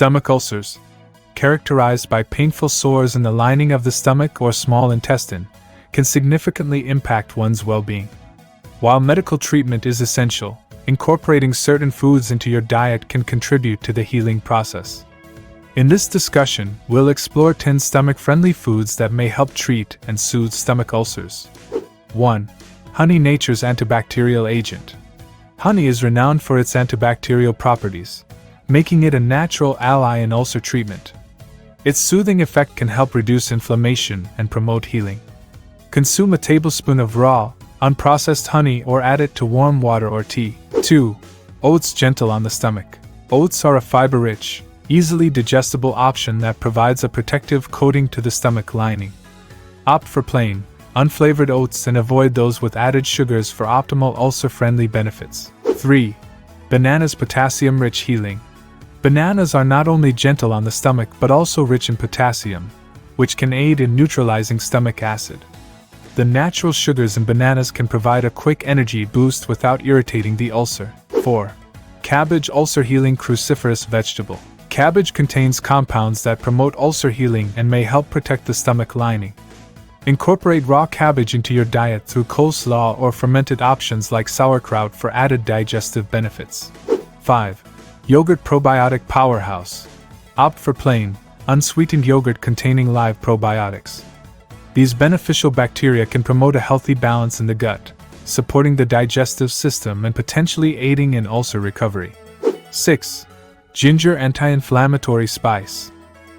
Stomach ulcers, characterized by painful sores in the lining of the stomach or small intestine, can significantly impact one's well-being. While medical treatment is essential, incorporating certain foods into your diet can contribute to the healing process. In this discussion, we'll explore 10 stomach-friendly foods that may help treat and soothe stomach ulcers. 1. Honey, nature's antibacterial agent. Honey is renowned for its antibacterial properties, making it a natural ally in ulcer treatment. Its soothing effect can help reduce inflammation and promote healing. Consume a tablespoon of raw, unprocessed honey or add it to warm water or tea. 2. Oats, gentle on the stomach. Oats are a fiber-rich, easily digestible option that provides a protective coating to the stomach lining. Opt for plain, unflavored oats and avoid those with added sugars for optimal ulcer-friendly benefits. 3. Bananas, potassium-rich healing. Bananas are not only gentle on the stomach but also rich in potassium, which can aid in neutralizing stomach acid. The natural sugars in bananas can provide a quick energy boost without irritating the ulcer. 4. Cabbage, ulcer healing cruciferous vegetable. Cabbage contains compounds that promote ulcer healing and may help protect the stomach lining. Incorporate raw cabbage into your diet through coleslaw or fermented options like sauerkraut for added digestive benefits. 5. Yogurt, probiotic powerhouse. Opt for plain, unsweetened yogurt containing live probiotics. These beneficial bacteria can promote a healthy balance in the gut, supporting the digestive system and potentially aiding in ulcer recovery. 6. Ginger, anti-inflammatory spice.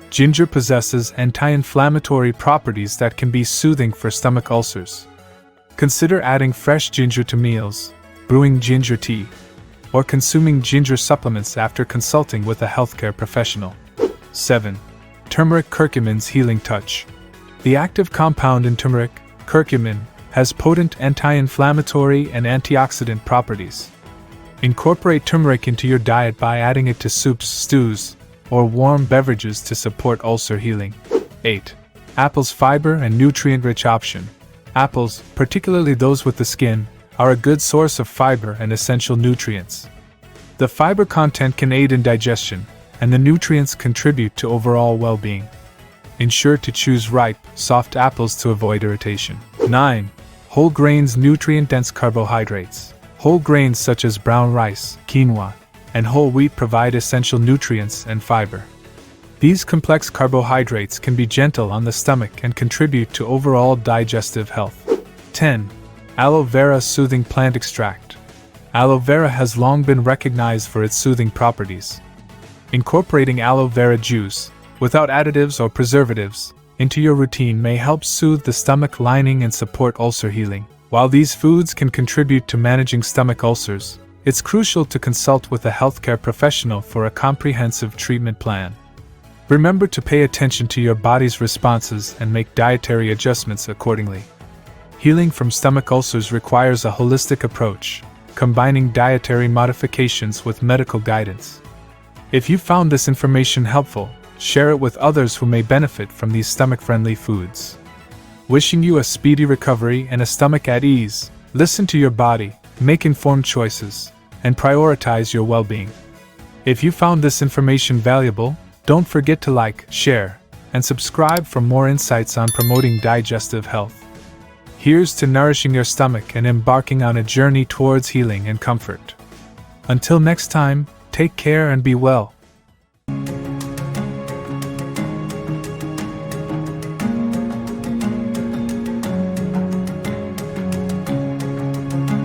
Ginger possesses anti-inflammatory properties that can be soothing for stomach ulcers. Consider adding fresh ginger to meals, brewing ginger tea, or consuming ginger supplements after consulting with a healthcare professional. 7. Turmeric, curcumin's healing touch. The active compound in turmeric, curcumin, has potent anti-inflammatory and antioxidant properties. Incorporate turmeric into your diet by adding it to soups, stews, or warm beverages to support ulcer healing. 8. Apples, fiber and nutrient-rich option. Apples, particularly those with the skin, are a good source of fiber and essential nutrients. The fiber content can aid in digestion, and the nutrients contribute to overall well-being. Ensure to choose ripe, soft apples to avoid irritation. 9. Whole grains, nutrient-dense carbohydrates. Whole grains such as brown rice, quinoa, and whole wheat provide essential nutrients and fiber. These complex carbohydrates can be gentle on the stomach and contribute to overall digestive health. 10. Aloe vera, soothing plant extract. Aloe vera has long been recognized for its soothing properties. Incorporating aloe vera juice, without additives or preservatives, into your routine may help soothe the stomach lining and support ulcer healing. While these foods can contribute to managing stomach ulcers, it's crucial to consult with a healthcare professional for a comprehensive treatment plan. Remember to pay attention to your body's responses and make dietary adjustments accordingly. Healing from stomach ulcers requires a holistic approach, combining dietary modifications with medical guidance. If you found this information helpful, share it with others who may benefit from these stomach-friendly foods. Wishing you a speedy recovery and a stomach at ease. Listen to your body, make informed choices, and prioritize your well-being. If you found this information valuable, don't forget to like, share, and subscribe for more insights on promoting digestive health. Here's to nourishing your stomach and embarking on a journey towards healing and comfort. Until next time, take care and be well.